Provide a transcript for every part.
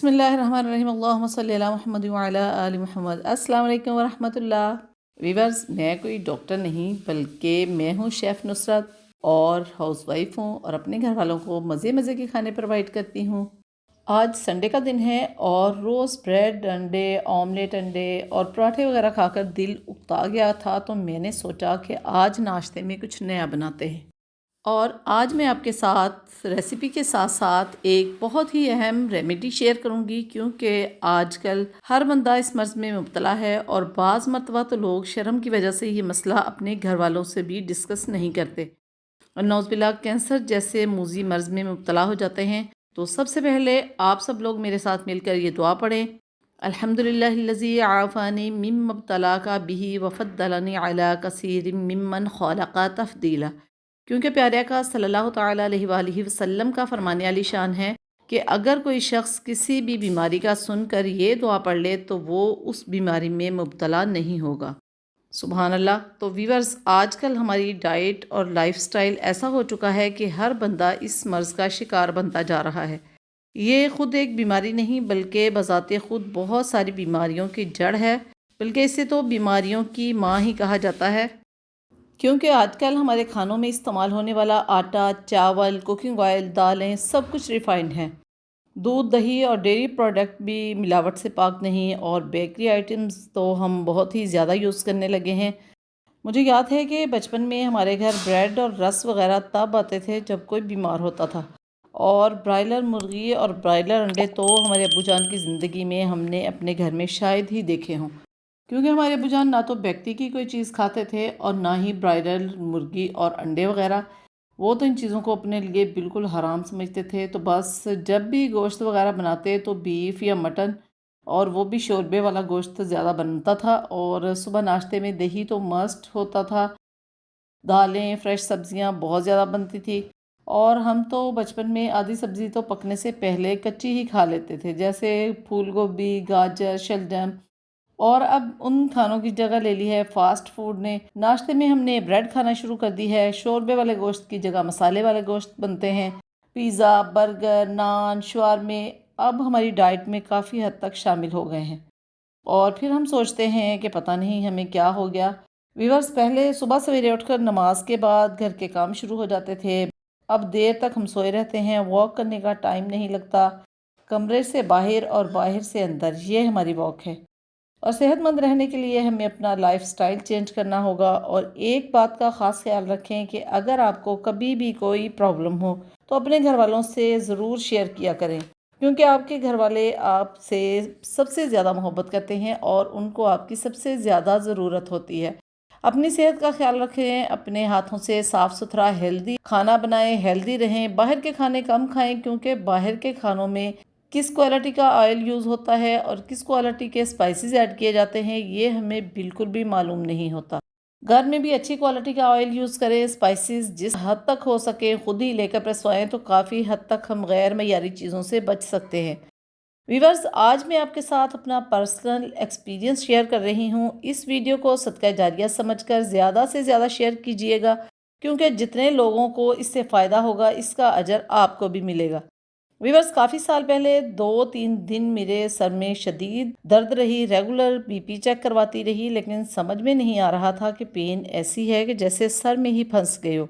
بسم اللہ الرحمن الرحیم اللہم صلی علی محمد وعلی آل محمد۔ السلام علیکم ورحمۃ اللہ۔ ویورز، میں کوئی ڈاکٹر نہیں بلکہ میں ہوں شیف نصرت اور ہاؤس وائف ہوں، اور اپنے گھر والوں کو مزے مزے کے کھانے پرووائڈ کرتی ہوں۔ آج سنڈے کا دن ہے اور روز بریڈ انڈے، آملیٹ انڈے اور پراٹھے وغیرہ کھا کر دل اکتا گیا تھا، تو میں نے سوچا کہ آج ناشتے میں کچھ نیا بناتے ہیں۔ اور آج میں آپ کے ساتھ ریسیپی کے ساتھ ساتھ ایک بہت ہی اہم ریمیڈی شیئر کروں گی، کیونکہ آج کل ہر بندہ اس مرض میں مبتلا ہے، اور بعض مرتبہ تو لوگ شرم کی وجہ سے یہ مسئلہ اپنے گھر والوں سے بھی ڈسکس نہیں کرتے، اور نعوذ باللہ کینسر جیسے موذی مرض میں مبتلا ہو جاتے ہیں۔ تو سب سے پہلے آپ سب لوگ میرے ساتھ مل کر یہ دعا پڑھیں: الحمدللہ الذی عافانی مما ابتلاک بہ وفضلنی علی کثیر ممن خلق تفضیلا، کیونکہ پیارے آقا صلی اللہ تعالیٰ علیہ وآلہ وسلم کا فرمانے علی شان ہے کہ اگر کوئی شخص کسی بھی بیماری کا سن کر یہ دعا پڑھ لے تو وہ اس بیماری میں مبتلا نہیں ہوگا۔ سبحان اللہ۔ تو ویورز، آج کل ہماری ڈائٹ اور لائف سٹائل ایسا ہو چکا ہے کہ ہر بندہ اس مرض کا شکار بنتا جا رہا ہے۔ یہ خود ایک بیماری نہیں بلکہ بذات خود بہت ساری بیماریوں کی جڑ ہے، بلکہ اسے تو بیماریوں کی ماں ہی کہا جاتا ہے، کیونکہ آج کل ہمارے کھانوں میں استعمال ہونے والا آٹا، چاول، کوکنگ آئل، دالیں سب کچھ ریفائنڈ ہیں۔ دودھ، دہی اور ڈیری پروڈکٹ بھی ملاوٹ سے پاک نہیں، اور بیکری آئٹمز تو ہم بہت ہی زیادہ یوز کرنے لگے ہیں۔ مجھے یاد ہے کہ بچپن میں ہمارے گھر بریڈ اور رس وغیرہ تب آتے تھے جب کوئی بیمار ہوتا تھا، اور برائلر مرغی اور برائلر انڈے تو ہمارے ابو جان کی زندگی میں ہم نے اپنے گھر میں شاید ہی دیکھے ہوں، کیونکہ ہمارے ابو جان نہ تو بیکتی کی کوئی چیز کھاتے تھے اور نہ ہی برائڈل مرغی اور انڈے وغیرہ، وہ تو ان چیزوں کو اپنے لیے بالکل حرام سمجھتے تھے۔ تو بس جب بھی گوشت وغیرہ بناتے تو بیف یا مٹن، اور وہ بھی شوربے والا گوشت زیادہ بنتا تھا، اور صبح ناشتے میں دہی تو مسٹ ہوتا تھا، دالیں، فریش سبزیاں بہت زیادہ بنتی تھی، اور ہم تو بچپن میں آدھی سبزی تو پکنے سے پہلے کچی ہی کھا لیتے تھے، جیسے پھول گوبھی، گاجر، شلجم۔ اور اب ان کھانوں کی جگہ لے لی ہے فاسٹ فوڈ نے۔ ناشتے میں ہم نے بریڈ کھانا شروع کر دی ہے، شوربے والے گوشت کی جگہ مسالے والے گوشت بنتے ہیں، پیزا، برگر، نان، شوارمے اب ہماری ڈائٹ میں کافی حد تک شامل ہو گئے ہیں، اور پھر ہم سوچتے ہیں کہ پتہ نہیں ہمیں کیا ہو گیا۔ ویورز، پہلے صبح سویرے اٹھ کر نماز کے بعد گھر کے کام شروع ہو جاتے تھے، اب دیر تک ہم سوئے رہتے ہیں، واک کرنے کا ٹائم نہیں لگتا، کمرے سے باہر اور باہر سے اندر، یہ ہماری واک ہے۔ اور صحت مند رہنے کے لیے ہمیں اپنا لائف سٹائل چینج کرنا ہوگا، اور ایک بات کا خاص خیال رکھیں کہ اگر آپ کو کبھی بھی کوئی پرابلم ہو تو اپنے گھر والوں سے ضرور شیئر کیا کریں، کیونکہ آپ کے گھر والے آپ سے سب سے زیادہ محبت کرتے ہیں اور ان کو آپ کی سب سے زیادہ ضرورت ہوتی ہے۔ اپنی صحت کا خیال رکھیں، اپنے ہاتھوں سے صاف ستھرا ہیلدی کھانا بنائیں، ہیلدی رہیں، باہر کے کھانے کم کھائیں، کیونکہ باہر کے کھانوں میں کس کوالٹی کا آئل یوز ہوتا ہے اور کس کوالٹی کے اسپائسز ایڈ کیے جاتے ہیں یہ ہمیں بالکل بھی معلوم نہیں ہوتا۔ گھر میں بھی اچھی کوالٹی کا آئل یوز کریں، اسپائسز جس حد تک ہو سکے خود ہی لے کر پرسوائیں، تو کافی حد تک ہم غیر معیاری چیزوں سے بچ سکتے ہیں۔ ویورز، آج میں آپ کے ساتھ اپنا پرسنل ایکسپیرینس شیئر کر رہی ہوں، اس ویڈیو کو صدقہ جاریہ سمجھ کر زیادہ سے زیادہ شیئر کیجئے گا، کیونکہ جتنے لوگوں کو اس سے فائدہ ہوگا اس کا اجر آپ کو بھی ملے گا۔ ویورز، کافی سال پہلے 2-3 دن میرے سر میں شدید درد رہی، ریگولر بی پی چیک کرواتی رہی، لیکن سمجھ میں نہیں آ رہا تھا کہ پین ایسی ہے کہ جیسے سر میں ہی پھنس گئے ہو۔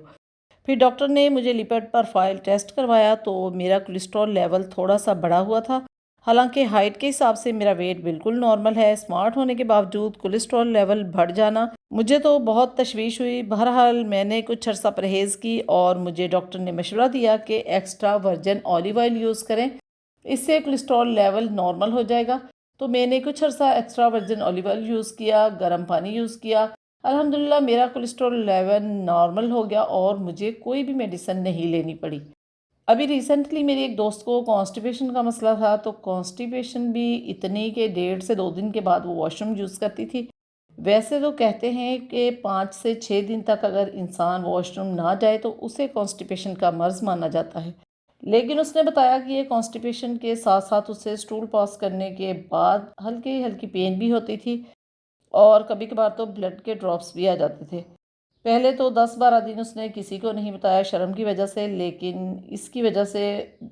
پھر ڈاکٹر نے مجھے لپڈ پروفائل ٹیسٹ کروایا تو میرا کولیسٹرول لیول تھوڑا سا بڑھا ہوا تھا، حالانکہ ہائٹ کے حساب سے میرا ویٹ بالکل نارمل ہے۔ اسمارٹ ہونے کے باوجود کولیسٹرول لیول بڑھ جانا، مجھے تو بہت تشویش ہوئی۔ بہرحال میں نے کچھ عرصہ پرہیز کی، اور مجھے ڈاکٹر نے مشورہ دیا کہ extra virgin olive oil use کریں، اس سے کولیسٹرول لیول نارمل ہو جائے گا۔ تو میں نے کچھ عرصہ extra virgin olive oil use کیا، گرم پانی یوز کیا، الحمدللہ میرا کولیسٹرول لیول نارمل ہو گیا، اور مجھے کوئی بھی میڈیسن نہیں لینی پڑی۔ ابھی ریسنٹلی میری ایک دوست کو کانسٹیپیشن کا مسئلہ تھا، تو کانسٹیپیشن بھی اتنی کہ 1.5 سے 2 دن کے بعد وہ واش روم یوز کرتی تھی۔ ویسے تو کہتے ہیں کہ 5 سے 6 دن تک اگر انسان واش روم نہ جائے تو اسے کانسٹیپیشن کا مرض مانا جاتا ہے، لیکن اس نے بتایا کہ یہ کانسٹیپیشن کے ساتھ ساتھ اسے سٹول پاس کرنے کے بعد ہلکی ہلکی پین بھی ہوتی تھی، اور کبھی کبھار تو بلڈ کے ڈراپس بھی آ جاتے تھے۔ پہلے تو 10-12 دن اس نے کسی کو نہیں بتایا شرم کی وجہ سے، لیکن اس کی وجہ سے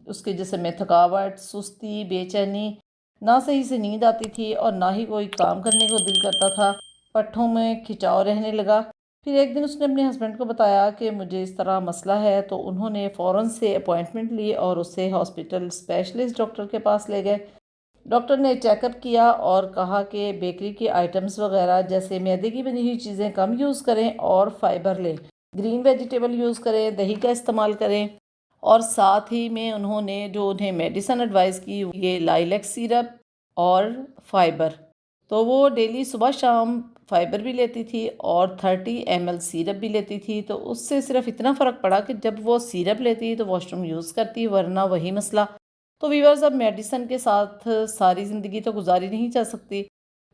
اس کے جسم میں تھکاوٹ، سستی، بے چینی، نہ صحیح سے نیند آتی تھی اور نہ ہی کوئی کام کرنے کو دل کرتا تھا، پٹھوں میں کھچاؤ رہنے لگا۔ پھر ایک دن اس نے اپنے ہسبینڈ کو بتایا کہ مجھے اس طرح مسئلہ ہے، تو انہوں نے فوراً سے اپوائنٹمنٹ لی اور اسے ہاسپٹل اسپیشلسٹ ڈاکٹر کے پاس لے گئے۔ ڈاکٹر نے چیک اپ کیا اور کہا کہ بیکری کی آئٹمز وغیرہ جیسے میدے کی بنی ہوئی چیزیں کم یوز کریں اور فائبر لیں، گرین ویجیٹیبل یوز کریں، دہی کا استعمال کریں، اور ساتھ ہی میں انہوں نے جو انہیں میڈیسن ایڈوائز کی یہ لائلیک سیرپ اور فائبر، تو وہ ڈیلی صبح شام فائبر بھی لیتی تھی اور 30 ml سیرپ بھی لیتی تھی۔ تو اس سے صرف اتنا فرق پڑا کہ جب وہ سیرپ لیتی تو واش روم یوز کرتی، ورنہ وہی مسئلہ۔ تو ویورز اب میڈیسن کے ساتھ ساری زندگی تو گزاری نہیں جا سکتی۔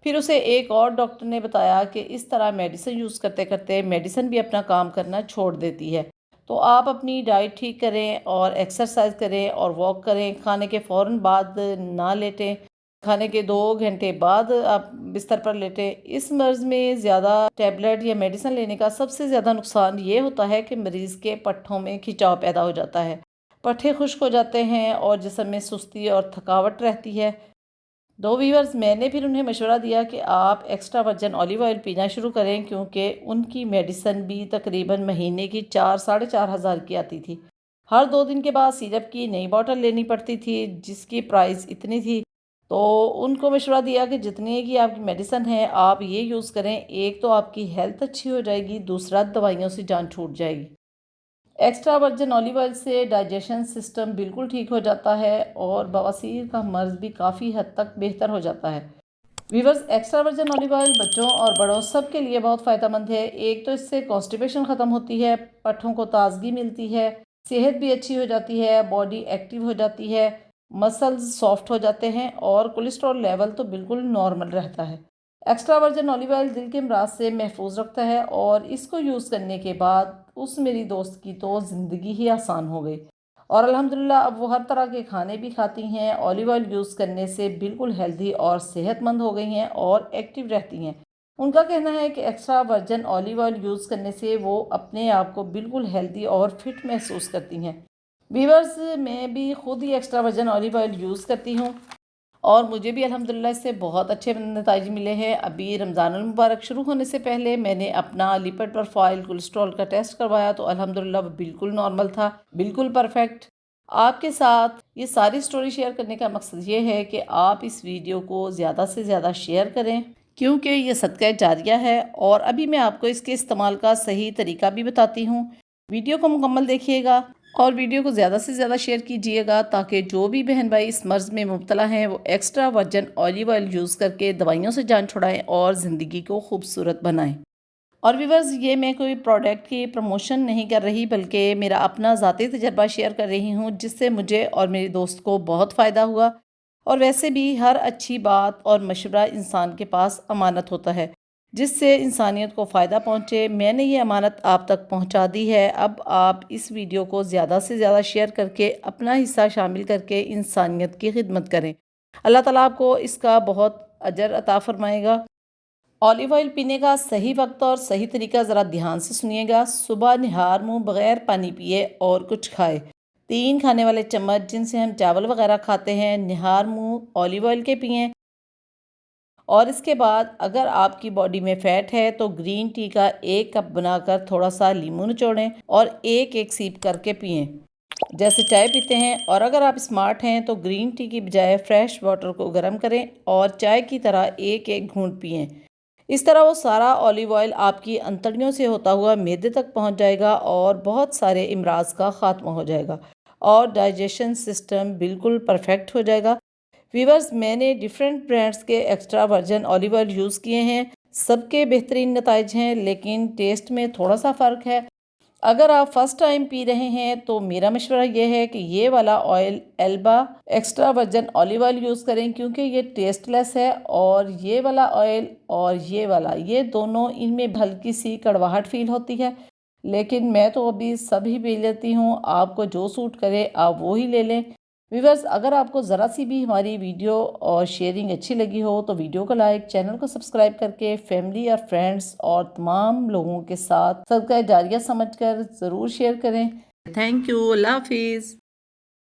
پھر اسے ایک اور ڈاکٹر نے بتایا کہ اس طرح میڈیسن یوز کرتے کرتے میڈیسن بھی اپنا کام کرنا چھوڑ دیتی ہے، تو آپ اپنی ڈائٹ ٹھیک کریں اور ایکسرسائز کریں اور واک کریں، کھانے کے فوراً بعد نہ لیٹیں، کھانے کے 2 گھنٹے بعد آپ بستر پر لیٹیں۔ اس مرض میں زیادہ ٹیبلٹ یا میڈیسن لینے کا سب سے زیادہ نقصان یہ ہوتا ہے کہ مریض کے پٹھوں میں کھچاؤ پیدا ہو جاتا ہے، پٹھے خشک ہو جاتے ہیں اور جسم میں سستی اور تھکاوٹ رہتی ہے۔ دو ویورز میں نے پھر انہیں مشورہ دیا کہ آپ ایکسٹرا ورجن اولیو آئل پینا شروع کریں، کیونکہ ان کی میڈیسن بھی تقریباً مہینے کی 4-4.5 ہزار کی آتی تھی۔ ہر 2 دن کے بعد سیرپ کی نئی بوٹل لینی پڑتی تھی جس کی پرائس اتنی تھی۔ تو ان کو مشورہ دیا کہ جتنے کی آپ کی میڈیسن ہے آپ یہ یوز کریں، ایک تو آپ کی ہیلتھ اچھی ہو جائے گی، دوسرا دوائیوں سے جان چھوٹ جائے گی۔ ایکسٹرا ورجن اولیو آئل سے ڈائجیشن سسٹم بالکل ٹھیک ہو جاتا ہے اور بواسیر کا مرض بھی کافی حد تک بہتر ہو جاتا ہے۔ Viewers, extra virgin olive oil بچوں اور بڑوں سب کے لیے بہت فائدہ مند ہے۔ ایک تو اس سے کانسٹیپیشن ختم ہوتی ہے، پٹھوں کو تازگی ملتی ہے، صحت بھی اچھی ہو جاتی ہے، باڈی ایکٹیو ہو جاتی ہے، مسلز سافٹ ہو جاتے ہیں اور کولیسٹرول لیول تو بالکل نارمل رہتا ہے۔ ایکسٹرا ورجن اولیو آئل دل کے امراض سے محفوظ رکھتا ہے اور اس کو یوز کرنے کے بعد اس میری دوست کی تو زندگی ہی آسان ہو گئی، اور الحمدللہ اب وہ ہر طرح کے کھانے بھی کھاتی ہیں، اولیو آئل یوز کرنے سے بالکل ہیلدی اور صحت مند ہو گئی ہیں اور ایکٹیو رہتی ہیں۔ ان کا کہنا ہے کہ extra virgin olive oil use کرنے سے وہ اپنے آپ کو بالکل ہیلدی اور فٹ محسوس کرتی ہیں۔ ویورز، میں بھی خود ہی extra virgin olive oil use کرتی ہوں اور مجھے بھی الحمدللہ اس سے بہت اچھے نتائج ملے ہیں۔ ابھی رمضان المبارک شروع ہونے سے پہلے میں نے اپنا لیپڈ پروفائل کولیسٹرول کا ٹیسٹ کروایا تو الحمدللہ وہ بالکل نارمل تھا، بالکل پرفیکٹ۔ آپ کے ساتھ یہ ساری سٹوری شیئر کرنے کا مقصد یہ ہے کہ آپ اس ویڈیو کو زیادہ سے زیادہ شیئر کریں، کیونکہ یہ صدقہ جاریہ ہے، اور ابھی میں آپ کو اس کے استعمال کا صحیح طریقہ بھی بتاتی ہوں۔ ویڈیو کو مکمل دیکھیے گا اور ویڈیو کو زیادہ سے زیادہ شیئر کیجیے گا تاکہ جو بھی بہن بھائی اس مرض میں مبتلا ہیں وہ extra virgin olive oil use کر کے دوائیوں سے جان چھڑائیں اور زندگی کو خوبصورت بنائیں۔ اور ویورز، یہ میں کوئی پروڈکٹ کی پروموشن نہیں کر رہی بلکہ میرا اپنا ذاتی تجربہ شیئر کر رہی ہوں جس سے مجھے اور میری دوست کو بہت فائدہ ہوا۔ اور ویسے بھی ہر اچھی بات اور مشورہ انسان کے پاس امانت ہوتا ہے جس سے انسانیت کو فائدہ پہنچے۔ میں نے یہ امانت آپ تک پہنچا دی ہے، اب آپ اس ویڈیو کو زیادہ سے زیادہ شیئر کر کے اپنا حصہ شامل کر کے انسانیت کی خدمت کریں۔ اللہ تعالیٰ آپ کو اس کا بہت اجر عطا فرمائے گا۔ اولیو آئل پینے کا صحیح وقت اور صحیح طریقہ ذرا دھیان سے سنیے گا۔ صبح نہار منہ بغیر پانی پیے اور کچھ کھائے 3 کھانے والے چمچ جن سے ہم چاول وغیرہ کھاتے ہیں نہار منہ اولیو آئل کے پئیں، اور اس کے بعد اگر آپ کی باڈی میں فیٹ ہے تو گرین ٹی کا 1 کپ بنا کر تھوڑا سا لیموں نچوڑیں اور ایک سیپ کر کے پئیں جیسے چائے پیتے ہیں، اور اگر آپ اسمارٹ ہیں تو گرین ٹی کی بجائے فریش واٹر کو گرم کریں اور چائے کی طرح ایک گھونٹ پئیں۔ اس طرح وہ سارا اولیو آئل آپ کی انتڑیوں سے ہوتا ہوا معدے تک پہنچ جائے گا اور بہت سارے امراض کا خاتمہ ہو جائے گا اور ڈائجیشن سسٹم بالکل پرفیکٹ ہو جائے گا۔ ویورز، میں نے ڈیفرنٹ برانڈز کے extra virgin olive oil use کیے ہیں، سب کے بہترین نتائج ہیں، لیکن ٹیسٹ میں تھوڑا سا فرق ہے۔ اگر آپ فرسٹ ٹائم پی رہے ہیں تو میرا مشورہ یہ ہے کہ یہ والا oil Elba extra virgin olive oil use کریں کیونکہ یہ ٹیسٹ لیس ہے، اور یہ والا آئل اور یہ والا، یہ دونوں ان میں ہلکی سی کڑواہٹ فیل ہوتی ہے، لیکن میں تو ابھی سب ہی پی لیتی ہوں۔ آپ کو جو سوٹ کرے آپ وہی لے لیں۔ ویورز اگر آپ کو ذرا سی بھی ہماری ویڈیو اور شیئرنگ اچھی لگی ہو تو ویڈیو کو لائک، چینل کو سبسکرائب کر کے فیملی اور فرینڈس اور تمام لوگوں کے ساتھ صدقہ جاریہ سمجھ کر ضرور شیئر کریں۔ تھینک یو، اللہ حافظ۔